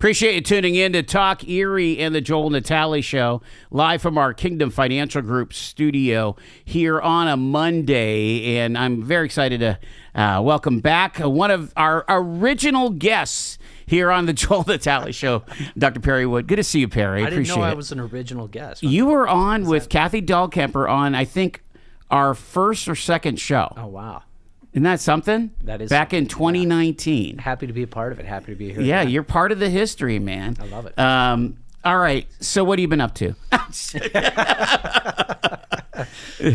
Appreciate you tuning in to Talk Erie and the Joel Natale Show, live from our Kingdom Financial Group studio here on a Monday. And I'm very excited to welcome back one of our original guests here on the Joel Natale Show, Dr. Perry Wood. Good to see you, Perry. I didn't know I was an original guest. You were on with Kathy Dahlkemper on, I think, our first or second show. Oh, wow. Isn't that something? That is back in 2019. Yeah. Happy to be a part of it. Happy to be here. Yeah, you're part of the history, man. I love it. All right. So what have you been up to?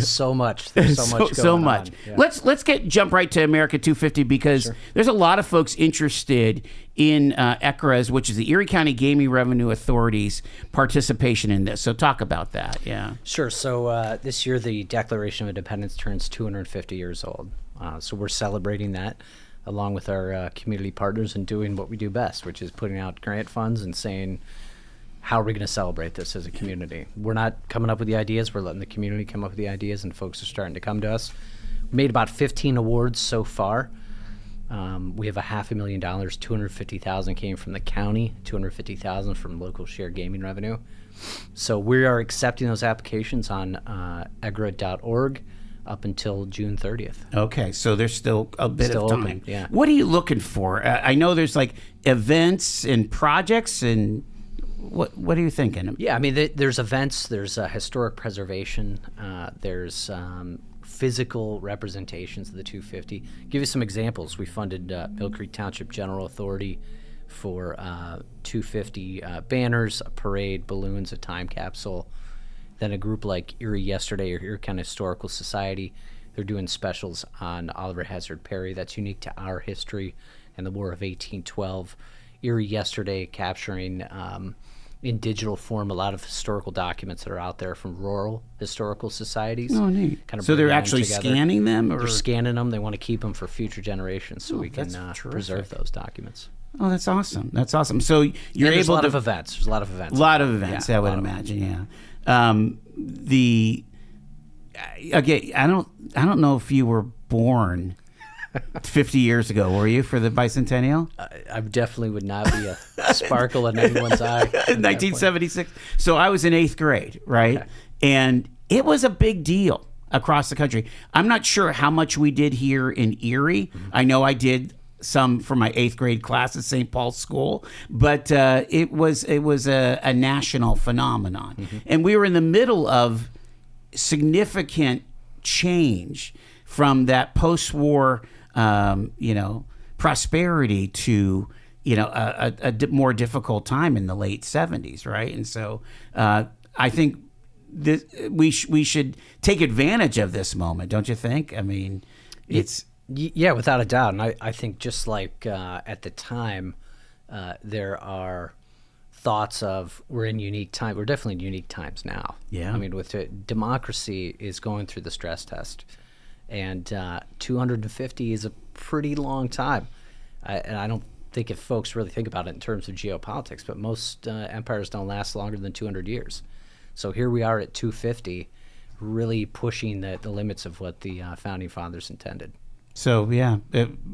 So much. There's so much going on. Yeah. Let's jump right to America 250 because there's a lot of folks interested in Ecgra's, which is the Erie County Gaming Revenue Authority's participation in this. So talk about that. Yeah. Sure. So this year the Declaration of Independence turns 250 years old. So we're celebrating that along with our community partners and doing what we do best, which is putting out grant funds and saying, how are we going to celebrate this as a community? We're not coming up with the ideas. We're letting the community come up with the ideas, and folks are starting to come to us. We made about 15 awards so far. We have $500,000. $250,000 came from the county, $250,000 from local share gaming revenue. So we are accepting those applications on Ecgra.org up until June 30th. Okay, so there's still a bit of time. Open, yeah. What are you looking for? I know there's like events and projects, and what are you thinking? Yeah, I mean, there's events, there's historic preservation, there's physical representations of the 250. Give you some examples. We funded Mill Creek Township General Authority for 250 banners, a parade, balloons, a time capsule. Then a group like Erie Yesterday or Erie County Historical Society, they're doing specials on Oliver Hazard Perry. That's unique to our history and the War of 1812. Erie Yesterday capturing in digital form a lot of historical documents that are out there from rural historical societies. Oh, neat. So they're actually scanning them? Or? They're scanning them. They want to keep them for future generations so we can preserve those documents. Oh, that's awesome. That's awesome. So you're able to... There's a lot of events. There's a lot of events. A lot of events, I would imagine, yeah. Again, I don't know if you were born 50 years ago, were you, for the bicentennial? I definitely would not be a sparkle in anyone's eye. 1976. So I was in 8th grade, right? Okay. And it was a big deal across the country. I'm not sure how much we did here in Erie. Mm-hmm. I know I did some for my 8th grade class at St. Paul's School, but it was a national phenomenon. Mm-hmm. And we were in the middle of significant change from that post-war prosperity to a more difficult time in the late 70s, right? And so I think we should take advantage of this moment, don't you think? I mean, it's... Yeah, without a doubt. And I think just like at the time, there are thoughts of we're in unique time. We're definitely in unique times now. Yeah. I mean, democracy is going through the stress test. And 250 is a pretty long time. And I don't think if folks really think about it in terms of geopolitics, but most empires don't last longer than 200 years. So here we are at 250, really pushing the limits of what the Founding Fathers intended. So yeah,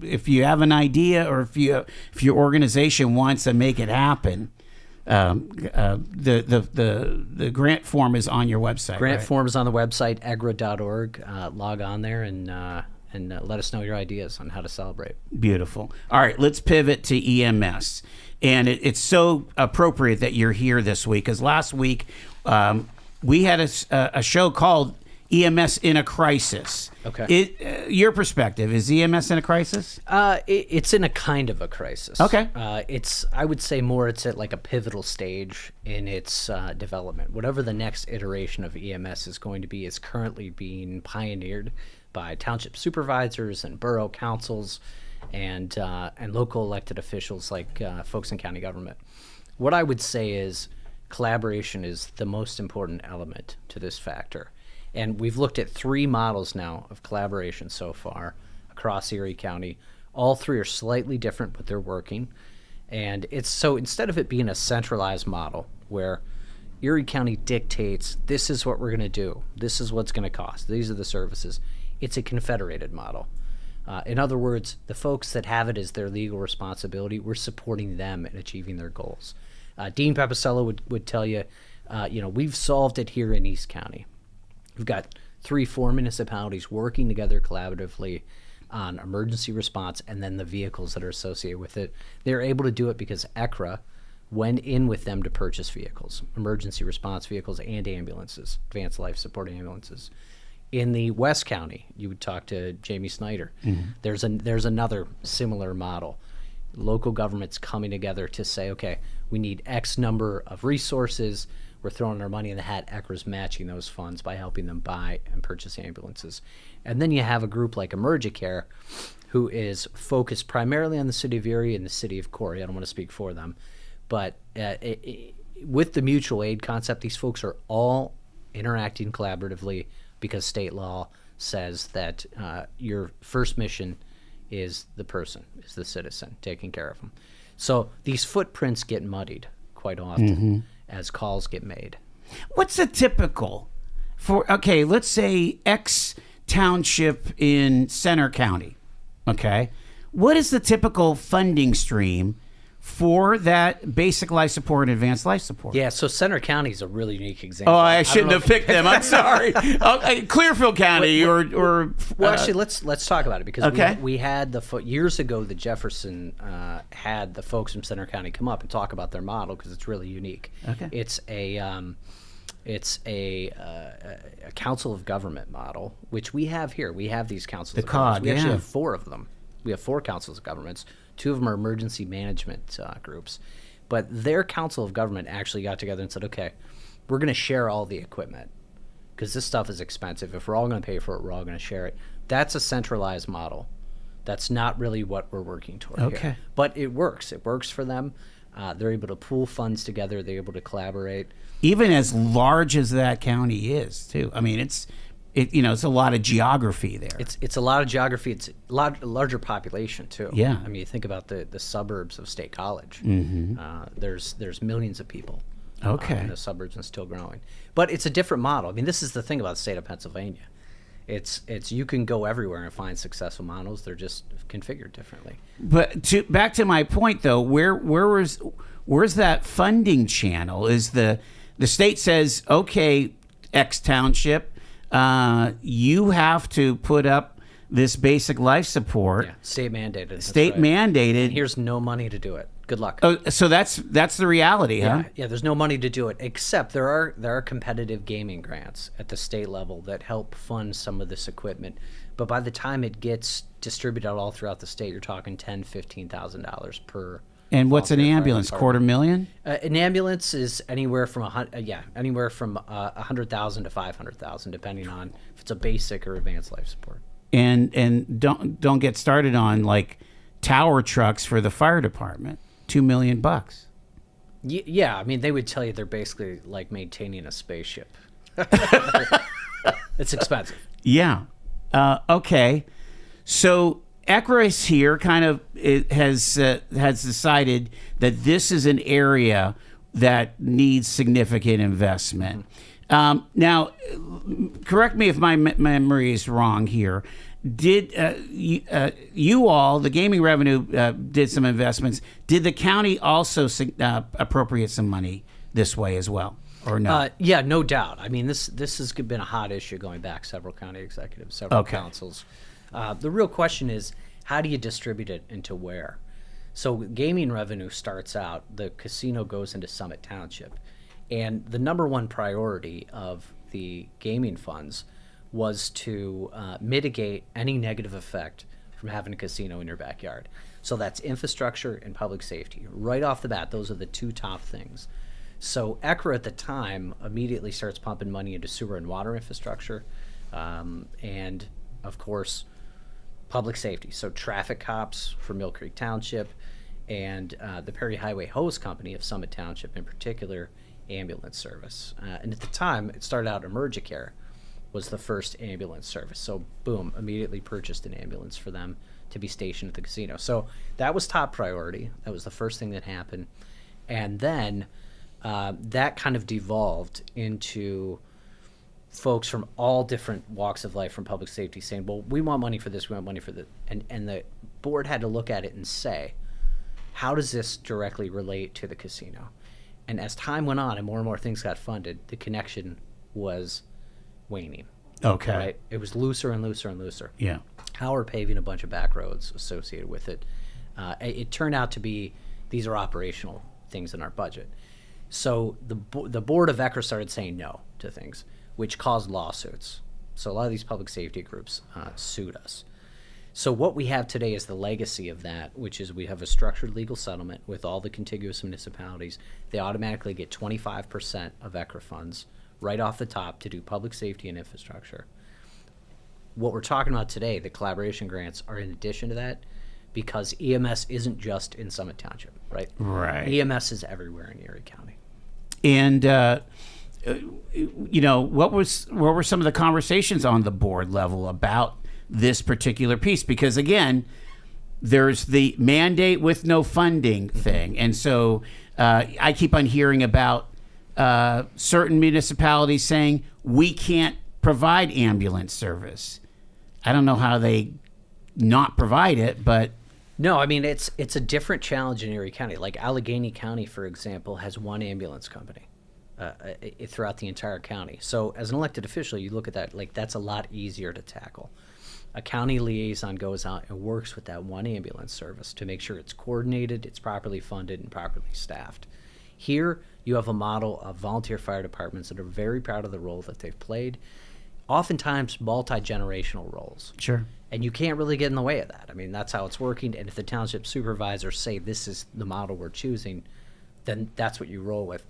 if you have an idea or if your organization wants to make it happen, the grant form is on your website. Grant form is on the website, Ecgra.org. Log on there and let us know your ideas on how to celebrate. Beautiful. All right, let's pivot to EMS, and it's so appropriate that you're here this week because last week we had a show called EMS in a Crisis. Okay. Your perspective, is EMS in a crisis? It's in a kind of a crisis. Okay. I would say more it's at like a pivotal stage in its development. Whatever the next iteration of EMS is going to be is currently being pioneered by township supervisors and borough councils and local elected officials like folks in county government. What I would say is collaboration is the most important element to this factor. And we've looked at 3 models now of collaboration so far across Erie County. All 3 are slightly different, but they're working. And it's so instead of it being a centralized model where Erie County dictates this is what we're going to do, this is what's going to cost, these are the services, it's a confederated model. In other words, the folks that have it as their legal responsibility, we're supporting them in achieving their goals. Dean Papicello would tell you, we've solved it here in East County. We've got 3-4 municipalities working together collaboratively on emergency response and then the vehicles that are associated with it. They're able to do it because Ecgra went in with them to purchase vehicles, emergency response vehicles and ambulances, advanced life support ambulances. In the West County, you would talk to Jamie Snyder. Mm-hmm. There's another similar model. Local governments coming together to say, okay, we need X number of resources. We're throwing our money in the hat. Ecra's matching those funds by helping them buy and purchase ambulances. And then you have a group like Emergicare, who is focused primarily on the city of Erie and the city of Corey. I don't want to speak for them. But with the mutual aid concept, these folks are all interacting collaboratively because state law says that your first mission is the person, is the citizen, taking care of them. So these footprints get muddied quite often as calls get made. What's a typical for, okay, let's say X township in Center County, okay? What is the typical funding stream for that basic life support and advanced life support? Yeah, so Center County is a really unique example. Oh, I shouldn't have picked them. I'm sorry. Clearfield County or well, actually, let's talk about it because we had years ago the Jefferson had the folks from Center County come up and talk about their model because it's really unique. Okay, it's a council of government model, which we have here. We have these councils. The COG, we actually have 4 of them. We have 4 councils of governments. 2 of them are emergency management groups. But their council of government actually got together and said, okay, we're going to share all the equipment because this stuff is expensive. If we're all going to pay for it, we're all going to share it. That's a centralized model. That's not really what we're working toward here. But it works. It works for them. They're able to pool funds together. They're able to collaborate. Even as large as that county is, too. I mean, it's a lot of geography there. It's a lot of geography. It's a larger population too. Yeah. I mean, you think about the suburbs of State College. There's millions of people. In the suburbs and still growing. But it's a different model. I mean, this is the thing about the state of Pennsylvania. It's you can go everywhere and find successful models. They're just configured differently. But back to my point though, where's that funding channel? Is the state says, okay, X township, you have to put up this basic life support. Yeah, state mandated. State mandated. And here's no money to do it. Good luck. Oh, so that's the reality, huh? Yeah, there's no money to do it, except there are competitive gaming grants at the state level that help fund some of this equipment. But by the time it gets distributed all throughout the state, you're talking $10,000-$15,000 per. And what's an ambulance? $250,000? An ambulance is anywhere from $100,000 to $500,000, depending on if it's a basic or advanced life support. And don't get started on like tower trucks for the fire department. $2 million. Yeah, I mean they would tell you they're basically like maintaining a spaceship. It's expensive. Yeah. Okay. So Ecgra is here. Kind of has decided that this is an area that needs significant investment. Now, correct me if my memory is wrong here. Did you all, the gaming revenue, did some investments? Did the county also appropriate some money this way as well, or no? Yeah, no doubt. I mean, this has been a hot issue going back several county executives, several councils. The real question is, how do you distribute it into where? So gaming revenue starts out, the casino goes into Summit Township, and the number one priority of the gaming funds was to mitigate any negative effect from having a casino in your backyard. So that's infrastructure and public safety. Right off the bat, those are the 2 top things. So Ecgra at the time immediately starts pumping money into sewer and water infrastructure, and of course, public safety. So traffic cops for Mill Creek Township, and the Perry Highway Hose Company of Summit Township in particular, ambulance service. And at the time, it started out Emergicare was the first ambulance service. So boom, immediately purchased an ambulance for them to be stationed at the casino. So that was top priority. That was the first thing that happened. And then that kind of devolved into folks from all different walks of life from public safety saying, well, we want money for this, we want money for that. And the board had to look at it and say, how does this directly relate to the casino? And as time went on and more things got funded, the connection was waning. Okay. Right? It was looser and looser and looser. Yeah. How we're paving a bunch of back roads associated with it. It turned out to be, these are operational things in our budget. So the board of Ecgra started saying no to things, which caused lawsuits. So a lot of these public safety groups sued us. So what we have today is the legacy of that, which is we have a structured legal settlement with all the contiguous municipalities. They automatically get 25% of Ecra funds right off the top to do public safety and infrastructure. What we're talking about today, the collaboration grants, are in addition to that, because EMS isn't just in Summit Township, right? Right. EMS is everywhere in Erie County. And what were some of the conversations on the board level about this particular piece? Because again, there's the mandate with no funding thing, and so I keep on hearing about certain municipalities saying we can't provide ambulance service. I don't know how they not provide it, but no, I mean it's a different challenge in Erie County. Like Allegheny County, for example, has one ambulance company throughout the entire county. So as an elected official, you look at that, like that's a lot easier to tackle. A county liaison goes out and works with that one ambulance service to make sure it's coordinated, it's properly funded, and properly staffed. Here, you have a model of volunteer fire departments that are very proud of the role that they've played, oftentimes multi-generational roles. sure. And you can't really get in the way of that. I mean, that's how it's working. And if the township supervisors say this is the model we're choosing, then that's what you roll with.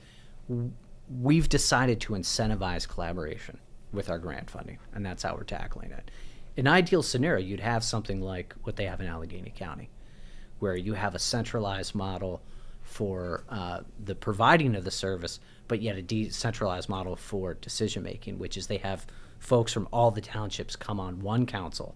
We've decided to incentivize collaboration with our grant funding, and that's how we're tackling it. In an ideal scenario, you'd have something like what they have in Allegheny County, where you have a centralized model for the providing of the service, but yet a decentralized model for decision making, which is they have folks from all the townships come on one council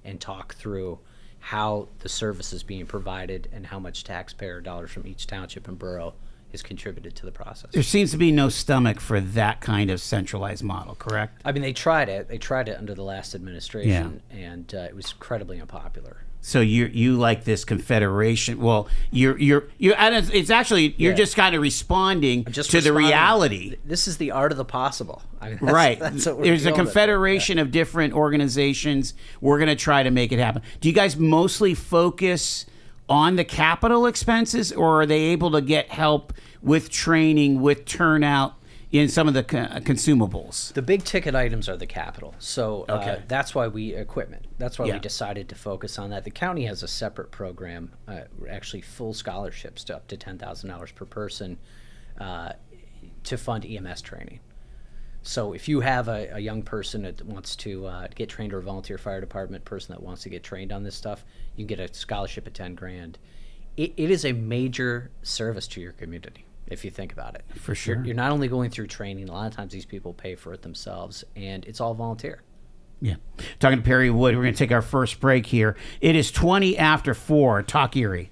and talk through how the service is being provided and how much taxpayer dollars from each township and borough is contributed to the process. There seems to be no stomach for that kind of centralized model, correct? I mean, they tried it. They tried it under the last administration, and it was incredibly unpopular. So you like this confederation? Well, you're and it's actually you're just kind of responding to the reality. This is the art of the possible. I mean, Right. That's what we're There's a doing. confederation of different organizations. We're going to try to make it happen. Do you guys mostly focus on the capital expenses, or are they able to get help with training, with turnout in some of the consumables? The big ticket items are the capital. So that's why we Yeah. decided to focus on that. The county has a separate program, actually full scholarships to up to $10,000 per person to fund EMS training. So if you have a young person that wants to get trained, or a volunteer fire department person that wants to get trained on this stuff, you can get a scholarship at 10 grand. It is a major service to your community, if you think about it. For sure. You're not only going through training, a lot of times these people pay for it themselves, and it's all volunteer. Yeah. Talking to Perry Wood, we're going to take our first break here. It is 20 after 4. Talk Erie.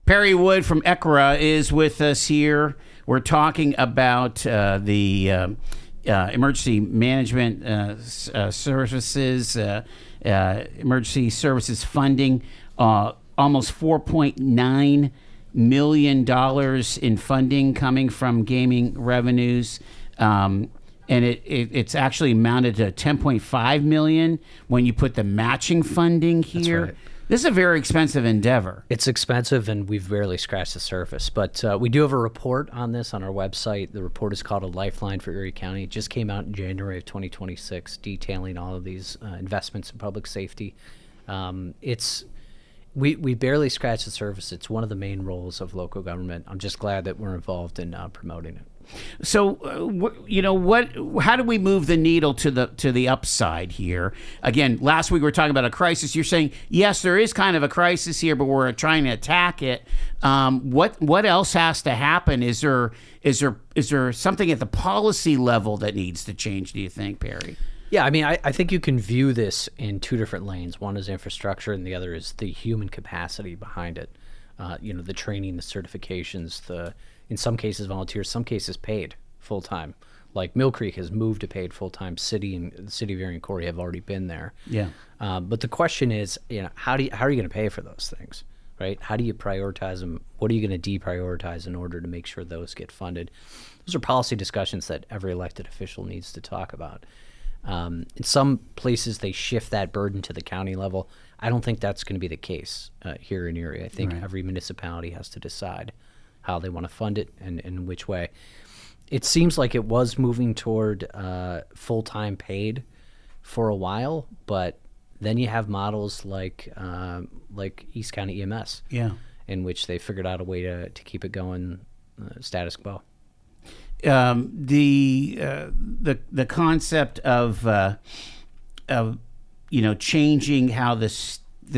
Perry Wood from Ecgra is with us here. We're talking about the emergency management services, emergency services funding, almost $4.9 million in funding coming from gaming revenues. And it's actually amounted to $10.5 million when you put the matching funding here. That's right. This is a very expensive endeavor. It's expensive, and we've barely scratched the surface. But we do have a report on this on our website. The report is called A Lifeline for Erie County. It just came out in January of 2026, detailing all of these investments in public safety. We barely scratched the surface. It's one of the main roles of local government. I'm just glad that we're involved in promoting it. So, how do we move the needle to the upside here? Again, last week we were talking about a crisis. You're saying, yes, there is kind of a crisis here, but we're trying to attack it. What else has to happen? Is there something at the policy level that needs to change, do you think, Perry? Yeah, I mean, I think you can view this in two different lanes. One is infrastructure, and the other is the human capacity behind it. The training, the certifications, in some cases volunteers, some cases paid full time. Like Mill Creek has moved to paid full time. City and the city of Erie and Corey have already been there. Yeah. But the question is, how are you going to pay for those things, right? How do you prioritize them? What are you going to deprioritize in order to make sure those get funded? Those are policy discussions that every elected official needs to talk about. In some places, they shift that burden to the county level. I don't think that's going to be the case here in Erie. I think every municipality has to decide how they want to fund it and in which way. It seems like it was moving toward full-time paid for a while, but then you have models like East County EMS, in which they figured out a way to keep it going status quo. The concept of changing how the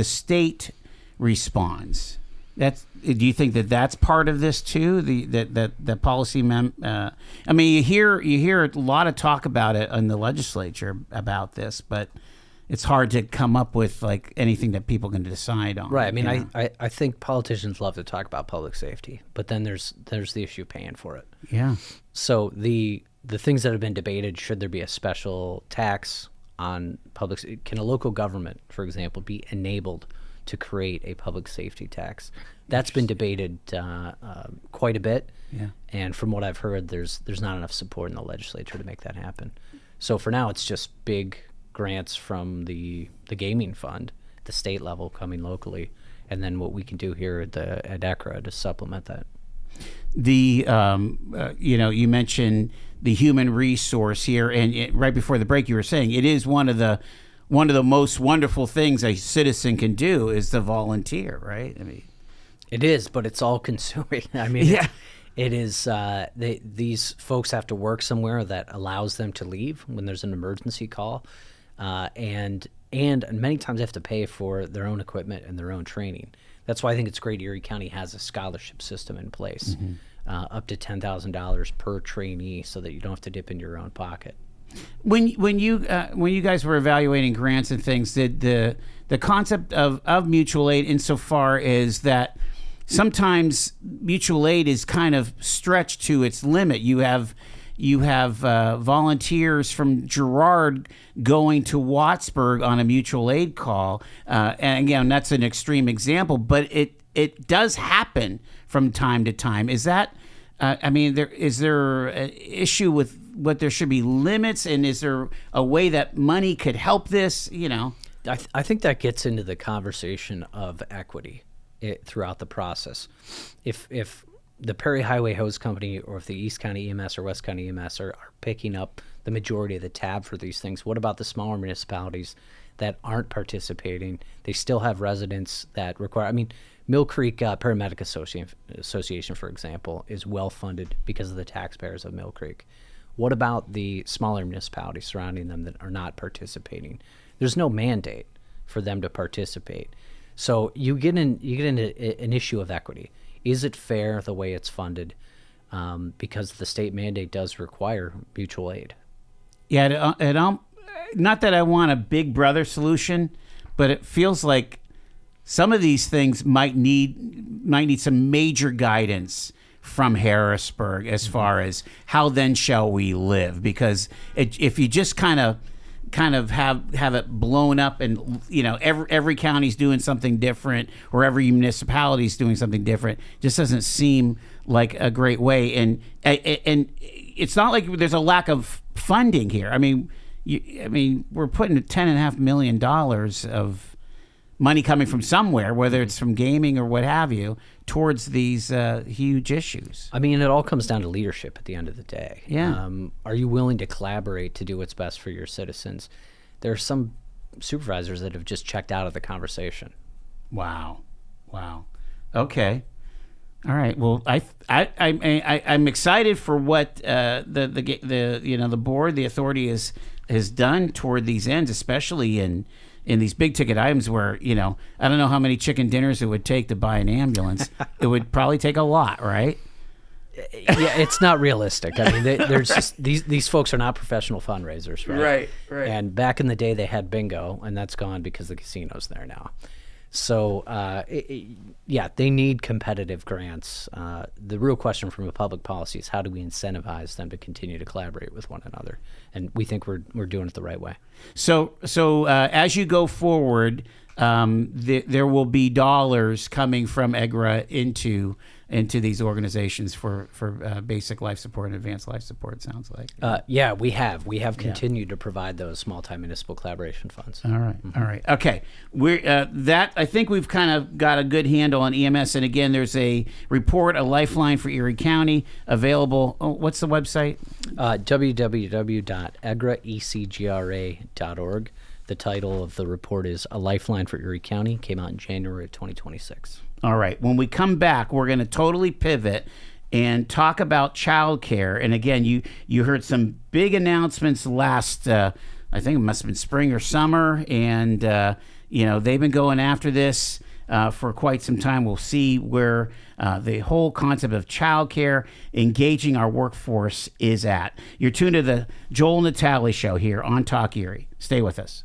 state responds. Do you think that's part of this too? The policy I mean, you hear a lot of talk about it in the legislature about this, but it's hard to come up with like anything that people can decide on. Right. I mean, I think politicians love to talk about public safety, but then there's the issue of paying for it. Yeah. So the things that have been debated, should there be a special tax on can a local government, for example, be enabled to create a public safety tax? That's been debated quite a bit. Yeah. And from what I've heard, there's not enough support in the legislature to make that happen. So for now, it's just big grants from the gaming fund at the state level coming locally, and then what we can do here at Ecgra to supplement that. You mentioned the human resource here, and right before the break, you were saying it is one of the most wonderful things a citizen can do is to volunteer, right? I mean, it is, but it's all consuming. I mean, yeah. It is. These folks have to work somewhere that allows them to leave when there's an emergency call, and many times they have to pay for their own equipment and their own training. That's why I think it's great Erie County has a scholarship system in place, up to $10,000 per trainee, so that you don't have to dip into your own pocket. When you guys were evaluating grants and things, did the concept of mutual aid, insofar as that sometimes mutual aid is kind of stretched to its limit. You have volunteers from Girard going to Wattsburg on a mutual aid call, and again, that's an extreme example, but it does happen from time to time. Is that? Is there an issue with what there should be limits, and is there a way that money could help this? I think that gets into the conversation of equity throughout the process. If the Perry Highway Hose Company or if the East County EMS or West County EMS are picking up the majority of the tab for these things, what about the smaller municipalities that aren't participating? They still have residents that require. I mean, Mill Creek Paramedic Association, for example, is well funded because of the taxpayers of Mill Creek. What about the smaller municipalities surrounding them that are not participating? There's no mandate for them to participate. So you get into an issue of equity. Is it fair the way it's funded? Because the state mandate does require mutual aid. Yeah, not that I want a big brother solution, but it feels like some of these things might need some major guidance from Harrisburg as far as how then shall we live, because if you just kind of have it blown up, and every county's doing something different, or every municipality's doing something different, just doesn't seem like a great way. And it's not like there's a lack of funding here. I mean, we're putting $10.5 million of money coming from somewhere, whether it's from gaming or what have you, towards these huge issues. I mean, it all comes down to leadership at the end of the day. Yeah. Are you willing to collaborate to do what's best for your citizens? There are some supervisors that have just checked out of the conversation. Wow. Okay. All right. Well, I'm excited for what the board, the authority has done toward these ends, especially in these big ticket items where, I don't know how many chicken dinners it would take to buy an ambulance. It would probably take a lot, right? Yeah, it's not realistic. I mean, there's just, these folks are not professional fundraisers, right? Right. And back in the day, they had bingo, and that's gone because the casino's there now. So, they need competitive grants. The real question from a public policy is, how do we incentivize them to continue to collaborate with one another? And we think we're doing it the right way. So as you go forward, there will be dollars coming from Ecgra into these organizations for basic life support and advanced life support, sounds like. We have continued to provide those multi-municipal collaboration funds. All right. Okay. I think we've kind of got a good handle on EMS. And again, there's a report, a lifeline for Erie County, available. Oh, what's the website? www.egra.org. The title of the report is A Lifeline for Erie County. Came out in January of 2026. All right. When we come back, we're going to totally pivot and talk about childcare. And again, you heard some big announcements last, I think it must have been spring or summer. And, they've been going after this for quite some time. We'll see where the whole concept of childcare, engaging our workforce, is at. You're tuned to the Joel Natale Show here on Talk Erie. Stay with us.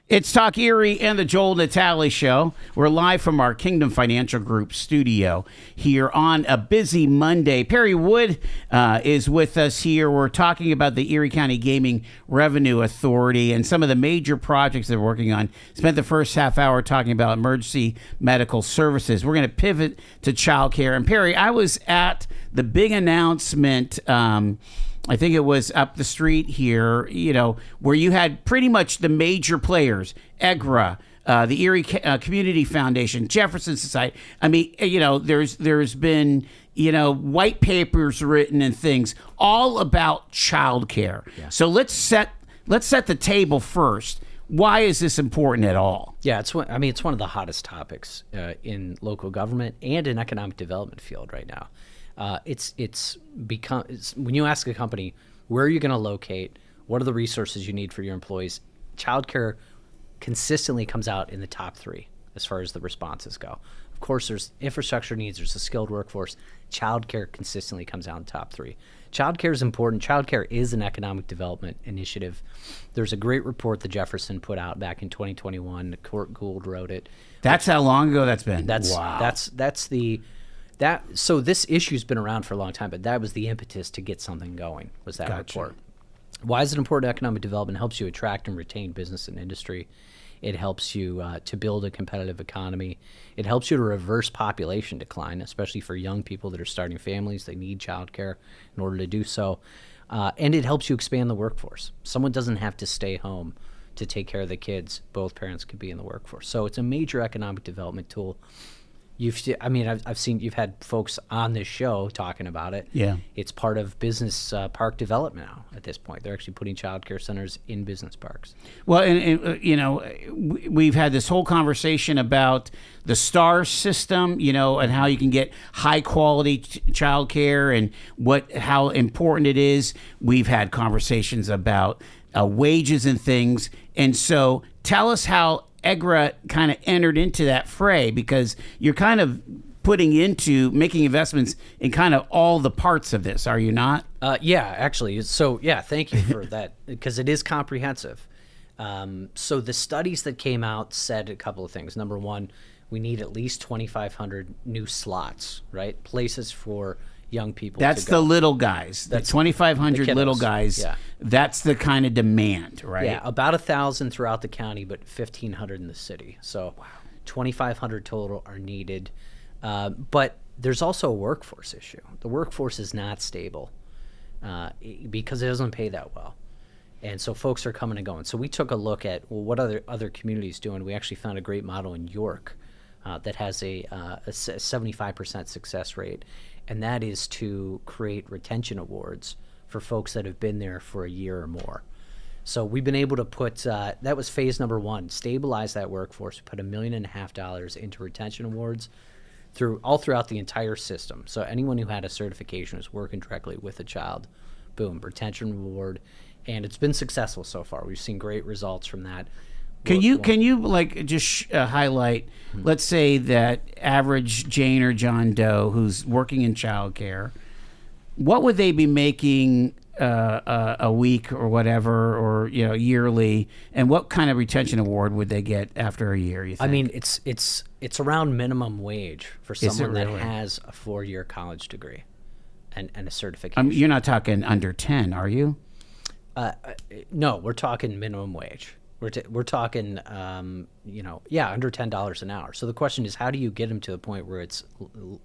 It's Talk Erie and the Joel Natale Show. We're live from our Kingdom Financial Group studio here on a busy Monday. Perry Wood is with us here. We're talking about the Erie County Gaming Revenue Authority and some of the major projects they're working on. Spent the first half hour talking about emergency medical services. We're going to pivot to childcare. And Perry, I was at the big announcement I think it was up the street here, where you had pretty much the major players, Ecgra, the Erie Community Foundation, Jefferson Society. I mean, there's been, white papers written and things all about childcare. Yeah. So let's set the table first. Why is this important at all? Yeah, it's one of the hottest topics in local government and in economic development field right now. It's when you ask a company, where are you going to locate? What are the resources you need for your employees? Childcare consistently comes out in the top 3 as far as the responses go. Of course, there's infrastructure needs, there's a skilled workforce. Childcare consistently comes out in the top 3. Childcare is important. Childcare is an economic development initiative. There's a great report that Jefferson put out back in 2021. Court Gould wrote it. That's how long ago that's been. Wow. So this issue's been around for a long time, but that was the impetus to get something going, was that report. Why is it important? Economic development helps you attract and retain business and industry. It helps you to build a competitive economy. It helps you to reverse population decline, especially for young people that are starting families. They need childcare in order to do so. And it helps you expand the workforce. Someone doesn't have to stay home to take care of the kids. Both parents could be in the workforce. So it's a major economic development tool. I've seen you've had folks on this show talking about it. Yeah, it's part of business park development now. At this point, they're actually putting child care centers in business parks. Well, and we've had this whole conversation about the STAR system, and how you can get high quality child care and how important it is. We've had conversations about wages and things, and so tell us how Ecgra kind of entered into that fray, because you're kind of making investments in kind of all the parts of this, are you not? Yeah, actually. So, yeah, thank you for that, because it is comprehensive. So the studies that came out said a couple of things. Number one, we need at least 2,500 new slots, right? Places for young people That's to go. The little guys. That's 2,500 little guys. Yeah. That's the kind of demand, right? Yeah, about 1,000 throughout the county, but 1,500 in the city. So 2,500 total are needed. But there's also a workforce issue. The workforce is not stable because it doesn't pay that well. And so folks are coming and going. So we took a look at, what other communities doing. We actually found a great model in York that has a 75% success rate. And that is to create retention awards for folks that have been there for a year or more. So we've been able to put, that was phase number 1, stabilize that workforce, put $1.5 million into retention awards all throughout the entire system. So anyone who had a certification was working directly with a child, boom, retention award. And it's been successful so far. We've seen great results from that. Can you just highlight, let's say that average Jane or John Doe who's working in childcare, what would they be making a week or whatever, or yearly, and what kind of retention award would they get after a year? You think? I mean, it's around minimum wage for someone that has a 4-year college degree and a certification. You're not talking under 10, are you? No, we're talking minimum wage. We're talking, under $10 an hour. So the question is, how do you get them to the point where it's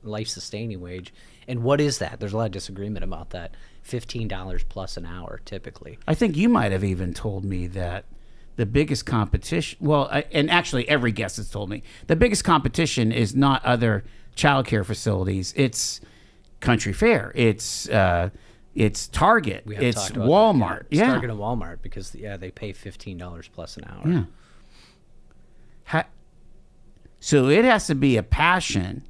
life-sustaining wage? And what is that? There's a lot of disagreement about that. $15 plus an hour, typically. I think you might have even told me that the biggest competition, and actually every guest has told me, the biggest competition is not other childcare facilities. It's Country Fair. It's Target. It's Walmart. It's Target and Walmart because they pay $15 plus an hour. Yeah. So it has to be a passion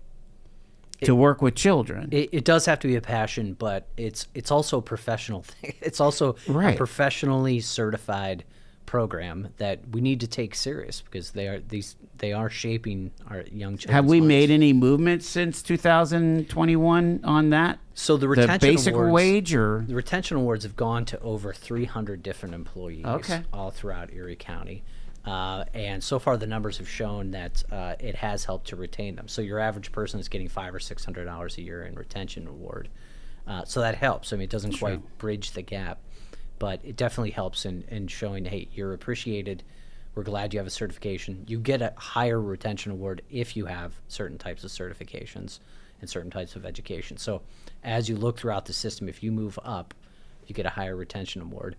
to work with children. It does have to be a passion, but it's also a professional thing. It's also a professionally certified program that we need to take serious because they are shaping our young children. Have we made any movement since 2021 on that? So the retention basic awards, wage, or the retention awards have gone to over 300 different employees all throughout Erie County. And so far, the numbers have shown that it has helped to retain them. So your average person is getting $500 or $600 a year in retention award. So that helps. I mean, it doesn't quite bridge the gap, but it definitely helps in showing, hey, you're appreciated. We're glad you have a certification. You get a higher retention award if you have certain types of certifications and certain types of education. So as you look throughout the system, if you move up, you get a higher retention award.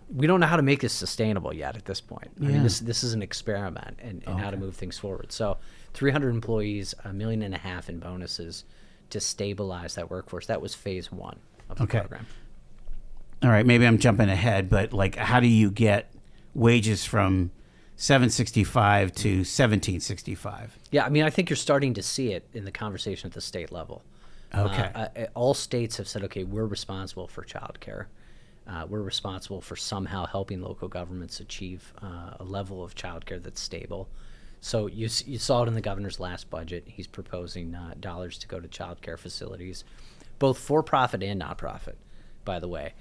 We don't know how to make this sustainable yet at this point. I mean, this is an experiment in how to move things forward. So 300 employees, $1.5 million in bonuses to stabilize that workforce. That was phase one of the program. All right, maybe I'm jumping ahead, but like, how do you get wages from $765 to $1,765? Yeah, I mean, I think you're starting to see it in the conversation at the state level. Okay. All states have said, okay, we're responsible for childcare. We're responsible for somehow helping local governments achieve a level of childcare that's stable. So you saw it in the governor's last budget. He's proposing dollars to go to childcare facilities, both for-profit and nonprofit, by the way.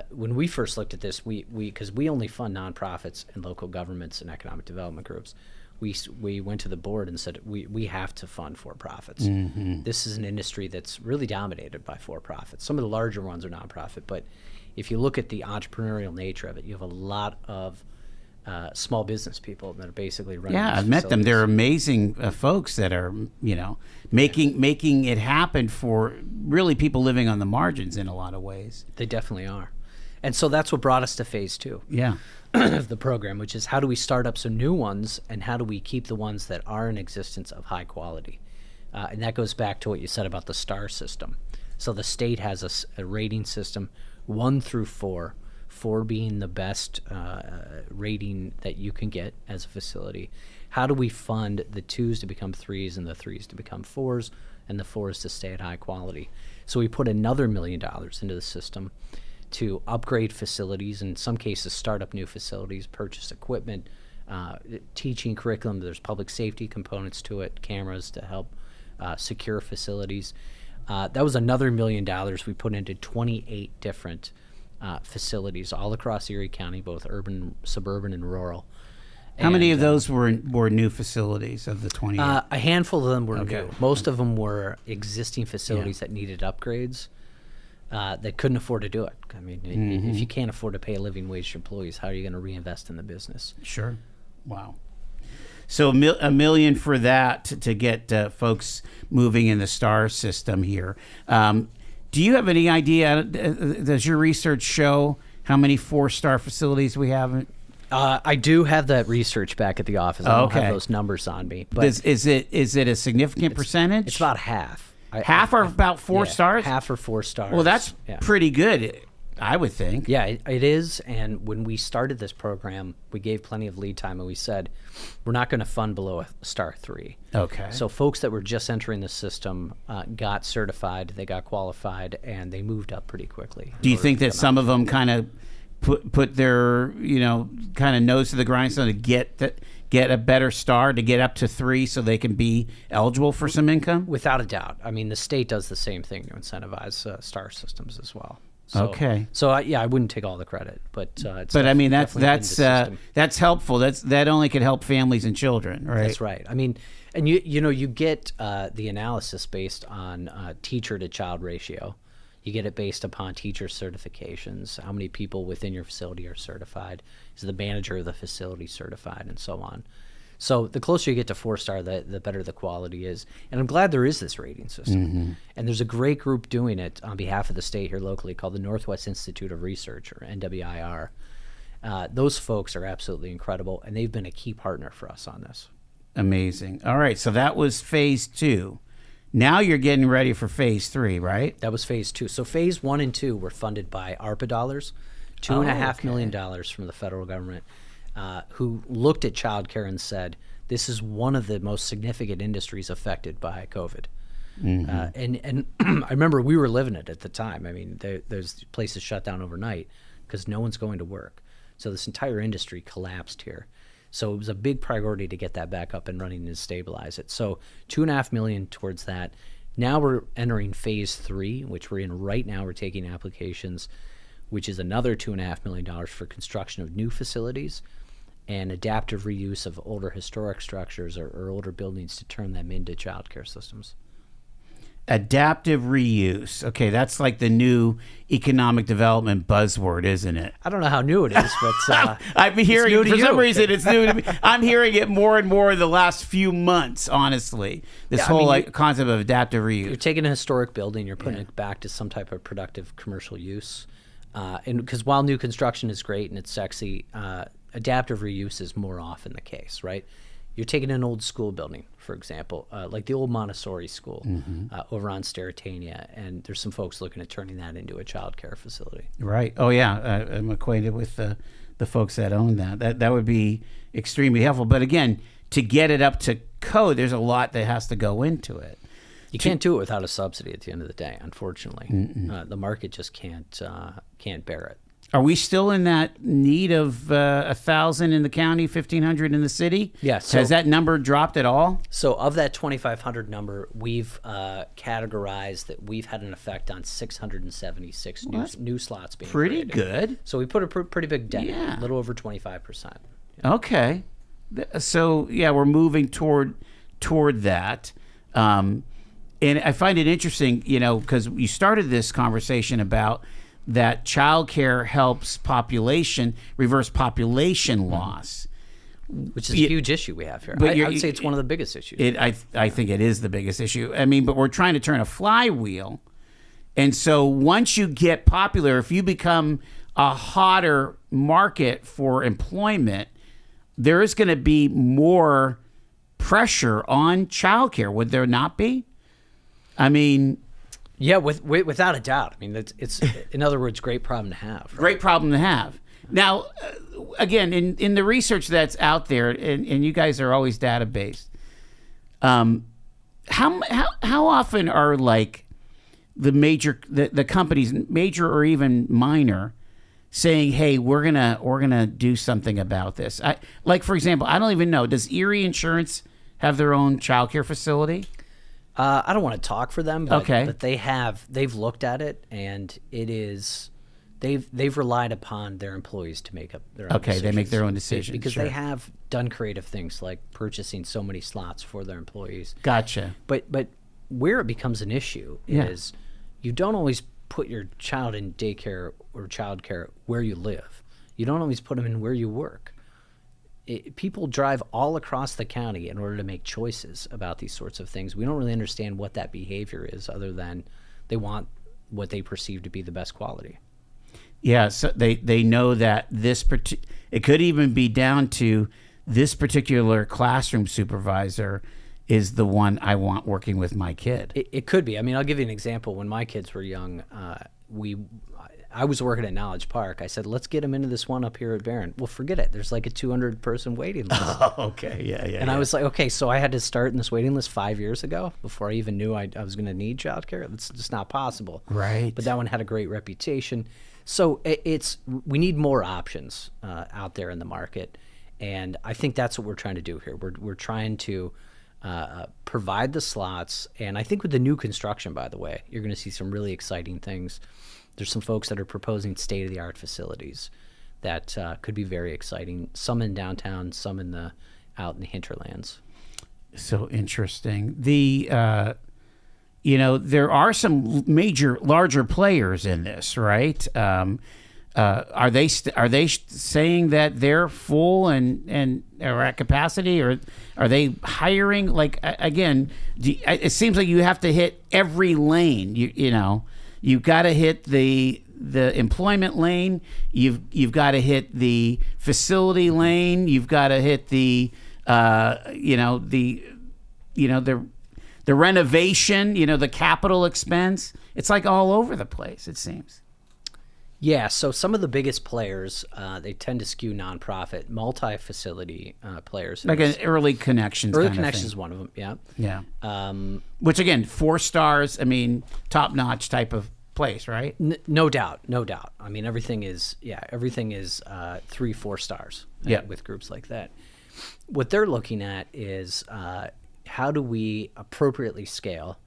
When we first looked at this, because we only fund nonprofits and local governments and economic development groups, we went to the board and said we have to fund for-profits. Mm-hmm. This is an industry that's really dominated by for-profits. Some of the larger ones are nonprofit, but if you look at the entrepreneurial nature of it, you have a lot of small business people that are basically running. Yeah, these I've met them. facilities. They're amazing folks that are, making it happen for really people living on the margins in a lot of ways. They definitely are. And so that's what brought us to phase two of the program, which is how do we start up some new ones and how do we keep the ones that are in existence of high quality? And that goes back to what you said about the STAR system. So the state has a rating system, 1 through 4, 4 being the best rating that you can get as a facility. How do we fund the 2s to become 3s and the 3s to become 4s and the 4s to stay at high quality? So we put another $1 million into the system to upgrade facilities, in some cases start up new facilities, purchase equipment, teaching curriculum. There's public safety components to it, cameras to help secure facilities. That was another $1 million we put into 28 different facilities all across Erie County, both urban, suburban, and rural. How many of those were new facilities of the 28? A handful of them were new. Most of them were existing facilities that needed upgrades that couldn't afford to do it. I mean, if you can't afford to pay a living wage to employees, how are you going to reinvest in the business? Sure. Wow. So $1 million for that to get folks moving in the STAR system here. Do you have any idea, does your research show how many 4-star facilities we have? I do have that research back at the office. I don't have those numbers on me. But is it a significant percentage? It's about half. Half are about 4 stars? Half are 4 stars. Well, that's pretty good, I would think. Yeah, it is. And when we started this program, we gave plenty of lead time, and we said, we're not going to fund below a star 3. Okay. So folks that were just entering the system got certified, they got qualified, and they moved up pretty quickly. Do you think that some of them kind of put their, kind of nose to the grindstone to get a better star, to get up to 3 so they can be eligible for some income? Without a doubt. I mean, the state does the same thing to incentivize star systems as well. So, okay. So I wouldn't take all the credit, but it's I mean that's helpful. That only can help families and children, right? That's right. I mean, and you get the analysis based on teacher to child ratio. You get it based upon teacher certifications. How many people within your facility are certified? Is the manager of the facility certified, and so on? So the closer you get to 4-star, the better the quality is. And I'm glad there is this rating system. Mm-hmm. And there's a great group doing it on behalf of the state here locally called the Northwest Institute of Research, or NWIR. Those folks are absolutely incredible, and they've been a key partner for us on this. Amazing. All right, so that was phase 2. Now you're getting ready for phase 3, right? That was phase 2. So phase 1 and 2 were funded by ARPA dollars, $2.5 million from the federal government. Who looked at childcare and said, this is one of the most significant industries affected by COVID. Mm-hmm. And I remember we were living it at the time. I mean, there's places shut down overnight because no one's going to work. So this entire industry collapsed here. So it was a big priority to get that back up and running and stabilize it. So $2.5 million towards that. Now we're entering phase 3, which we're in right now. We're taking applications, which is another $2.5 million for construction of new facilities. and adaptive reuse of older historic structures or older buildings to turn them into childcare systems. Adaptive reuse. Okay, that's like the new economic development buzzword, isn't it? I don't know how new it is, but I've been hearing new it to for some you. reason. It's new to me. I'm hearing it more and more the last few months. Honestly, this whole concept of adaptive reuse. You're taking a historic building, you're putting it back to some type of productive commercial use, and because while new construction is great and it's sexy, adaptive reuse is more often the case, right? You're taking an old school building, for example, like the old Montessori school over on Sterretania, and there's some folks looking at turning that into a child care facility. Right. Oh, yeah. I'm acquainted with the folks that own that. That would be extremely helpful. But again, to get it up to code, there's a lot that has to go into it. You can't do it without a subsidy at the end of the day, unfortunately. The market just can't bear it. Are we still in that need of 1,000 in the county, 1,500 in the city? Yes. Has that number dropped at all? So of that 2,500 number, we've categorized that we've had an effect on 676 new slots being Pretty created. good. So we put a pretty big dent, Yeah. a little over 25%. Okay. So, yeah, we're moving toward that. And I find it interesting, because you started this conversation about that childcare helps reverse population loss. Which is a huge issue we have here. I would say it's one of the biggest issues. I think it is the biggest issue. I mean, but we're trying to turn a flywheel. And so once you get popular, if you become a hotter market for employment, there is going to be more pressure on childcare. Would there not be? I mean... Yeah, without a doubt. I mean, it's in other words, great problem to have. Right? Great problem to have. Now, again, in the research that's out there, and you guys are always data-based, how often are like the companies, major or even minor, saying, "Hey, we're gonna do something about this"? Like, for example, I don't even know. Does Erie Insurance have their own childcare facility? I don't want to talk for them, but, okay. but they've looked at it, and it is they've relied upon their employees to make up their own decisions. They make their own decisions because sure. they have done creative things like purchasing so many slots for their employees. Gotcha. But where it becomes an issue is you don't always put your child in daycare or childcare where you live. You don't always put them in where you work. People drive all across the county in order to make choices about these sorts of things. We don't really understand what that behavior is, other than they want what they perceive to be the best quality. Yeah, so they know that it could even be down to this particular classroom supervisor is the one I want working with my kid. It could be. I mean, I'll give you an example. When my kids were young, I was working at Knowledge Park. I said, let's get them into this one up here at Barron. Well, forget it. There's like a 200-person waiting list. Oh, okay. Yeah. And I was like, okay, so I had to start in this waiting list 5 years ago before I even knew I was going to need childcare. That's just not possible. Right. But that one had a great reputation. So we need more options out there in the market. And I think that's what we're trying to do here. We're trying to provide the slots. And I think with the new construction, by the way, you're going to see some really exciting things. There's some folks that are proposing state-of-the-art facilities that could be very exciting. Some in downtown, some out in the hinterlands. So interesting. There are some larger players in this, right? Are they saying that they're full and are at capacity, or are they hiring? Like, again, it seems like you have to hit every lane. You've got to hit the employment lane. You've got to hit the facility lane. You've got to hit the renovation. The capital expense. It's like all over the place. It seems. Yeah. So some of the biggest players, they tend to skew nonprofit, multi-facility players. Like an Early Connections. Early Connections is one of them. Yeah. Yeah. Which again, 4 stars. I mean, top-notch type of place, right? No doubt. I mean, everything is 3-4 stars. With groups like that. What they're looking at is how do we appropriately scale?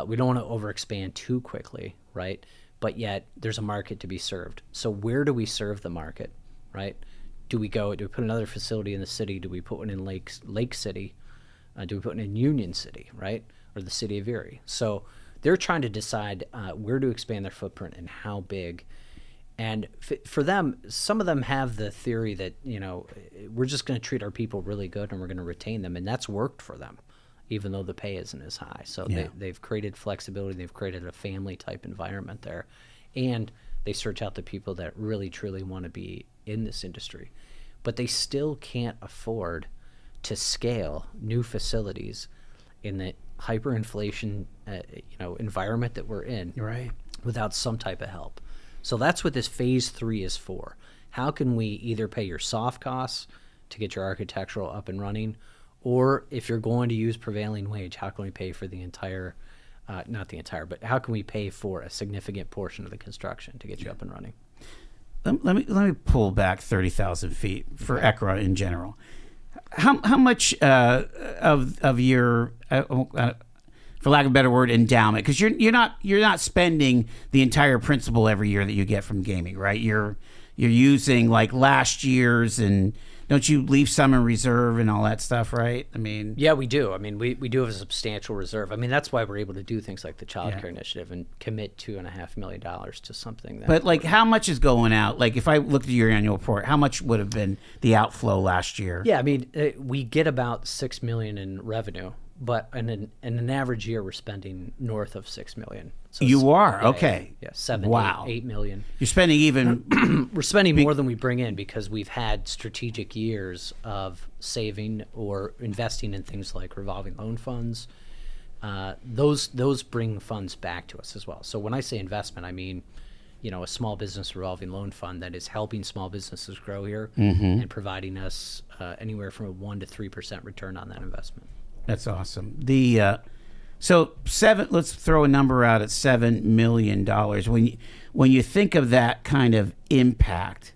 We don't want to overexpand too quickly, right? But yet there's a market to be served. So where do we serve the market, right? do we put another facility in the city? Do we put one in Lake City? Do we put one in Union City, right? Or the city of Erie? So they're trying to decide where to expand their footprint and how big. And for them, some of them have the theory that, we're just going to treat our people really good and we're going to retain them. And that's worked for them, even though the pay isn't as high. So they've created flexibility. They've created a family type environment there. And they search out the people that really, truly want to be in this industry. But they still can't afford to scale new facilities in the hyperinflation environment that we're in, Right. without some type of help. So that's what this phase 3 is for. How can we either pay your soft costs to get your architectural up and running, or if you're going to use prevailing wage, how can we pay for the entire, not the entire, but how can we pay for a significant portion of the construction to get you up and running? Let me pull back 30,000 feet for Ecgra in general. How much of your for lack of a better word, endowment, because you're not spending the entire principal every year that you get from gaming, right? You're using like last year's, and don't you leave some in reserve and all that stuff, right? I mean, yeah, we do. I mean, we do have a substantial reserve. I mean, that's why we're able to do things like the childcare initiative and commit $2.5 million to something. But like, how much is going out? Like, if I looked at your annual report, how much would have been the outflow last year? Yeah, I mean, we get about $6 million in revenue. But in an average year, we're spending north of $6 million. So you are? Okay. Yeah, 7, wow. 8 million. You're spending even... We're spending more than we bring in because we've had strategic years of saving or investing in things like revolving loan funds. Those bring funds back to us as well. So when I say investment, I mean, a small business revolving loan fund that is helping small businesses grow here and providing us anywhere from a 1% to 3% return on that investment. That's awesome. So let's throw a number out at $7 million. When you think of that kind of impact,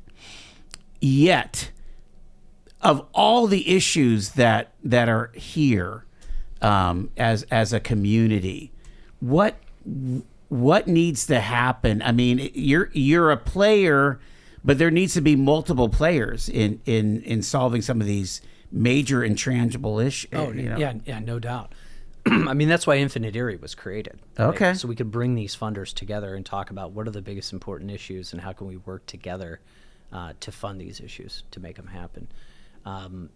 yet of all the issues that are here as a community, what needs to happen? I mean, you're a player, but there needs to be multiple players in solving some of these major intangible issues. Yeah, no doubt. I mean, that's why Infinite Erie was created. Right? Okay. So we could bring these funders together and talk about what are the biggest important issues and how can we work together to fund these issues to make them happen.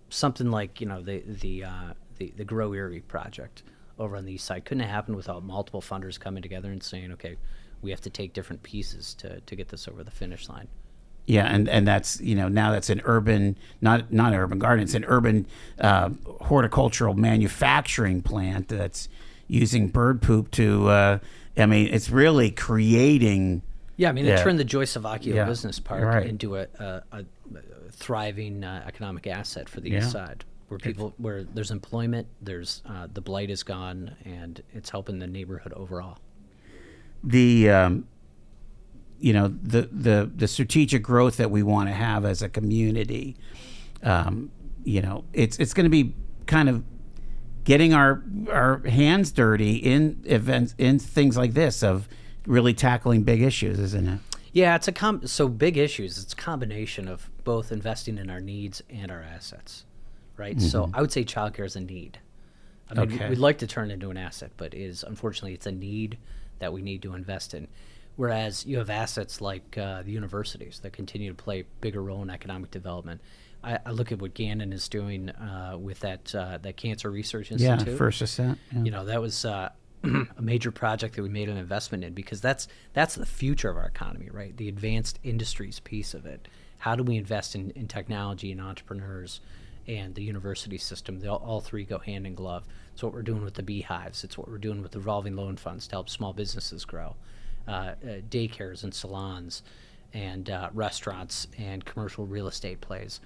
Something like the Grow Erie project over on the east side couldn't have happened without multiple funders coming together and saying, okay, we have to take different pieces to get this over the finish line. Yeah, and that's now that's an urban, not an urban garden. It's an urban horticultural manufacturing plant that's using bird poop to. I mean, it's really creating. Yeah, I mean, it turned the Joyce Savacchio Business Park into a thriving economic asset for the east side, where there's employment, there's the blight is gone, and it's helping the neighborhood overall. The strategic growth that we want to have as a community, it's going to be kind of getting our hands dirty in events, in things like this, of really tackling big issues, isn't it? Yeah, it's so big issues. It's a combination of both investing in our needs and our assets, right? Mm-hmm. So I would say childcare is a need. I mean, we'd like to turn it into an asset, but unfortunately it's a need that we need to invest in. Whereas you have assets like the universities that continue to play a bigger role in economic development. I look at what Gannon is doing with that Cancer Research Institute. Yeah, First Ascent. Yeah. That was a major project that we made an investment in because that's the future of our economy, right? The advanced industries piece of it. How do we invest in technology and entrepreneurs and the university system? All three go hand in glove. It's what we're doing with the beehives. It's what we're doing with the revolving loan funds to help small businesses grow. Daycares and salons and restaurants and commercial real estate plays.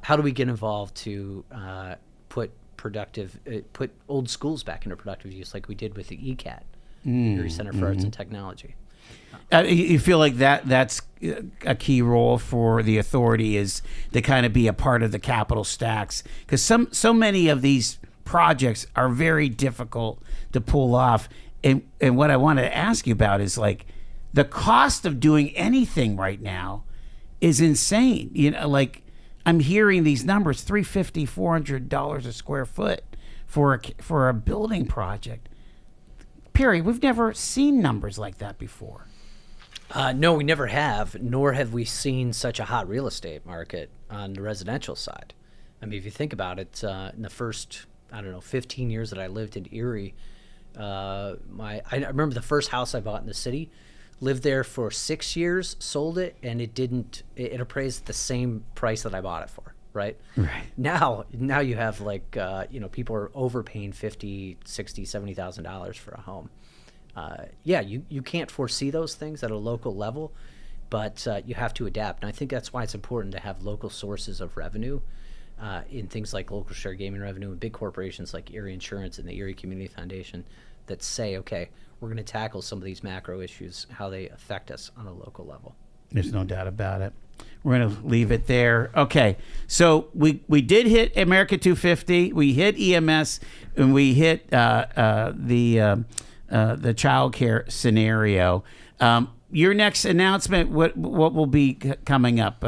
How do we get involved to put old schools back into productive use like we did with the ECAT, Erie Center for Arts and Technology? You feel like that's a key role for the authority, is to kind of be a part of the capital stacks, because so many of these projects are very difficult to pull off. And what I want to ask you about is, like, the cost of doing anything right now is insane. I'm hearing these numbers, $350, $400 a square foot for a building project. Perry, we've never seen numbers like that before. No, we never have, nor have we seen such a hot real estate market on the residential side. I mean, if you think about it, in the first, 15 years that I lived in Erie, I remember the first house I bought in the city, lived there for 6 years, sold it, and it appraised at the same price that I bought it for, right? Right. Now you have people are overpaying $50,000, $60,000, $70,000 for a home. You can't foresee those things at a local level, but you have to adapt. And I think that's why it's important to have local sources of revenue in things like local share gaming revenue and big corporations like Erie Insurance and the Erie Community Foundation that say, okay, we're going to tackle some of these macro issues, how they affect us on a local level. There's no doubt about it. We're going to leave it there. Okay, so we did hit America 250, we hit EMS, and we hit the childcare scenario. Your next announcement, what will be coming up?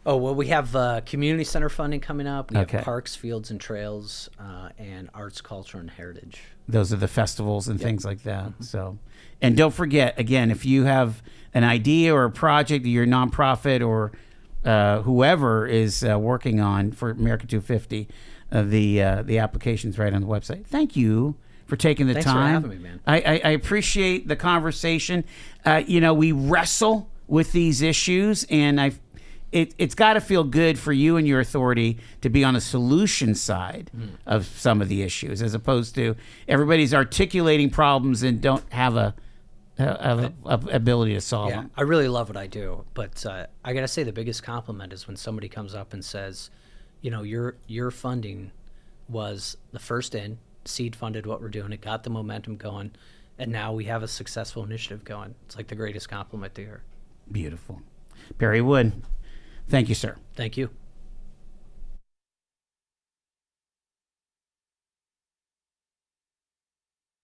We have community center funding coming up. We Okay. have parks, fields, and trails, and arts, culture, and heritage. Those are the festivals and things like that. So, and don't forget, again, if you have an idea or a project that your nonprofit or whoever is working on for America 250, the application's right on the website. Thank you for taking the Thanks time. for having me, man. I appreciate the conversation. We wrestle with these issues, and it's got to feel good for you and your authority to be on the solution side of some of the issues, as opposed to everybody's articulating problems and don't have a ability to solve them. I really love what I do, but I gotta say the biggest compliment is when somebody comes up and says, your funding was the first in, seed funded what we're doing, it got the momentum going, and now we have a successful initiative going. It's like the greatest compliment to hear. Beautiful. Perry Wood, thank you, sir. Thank you.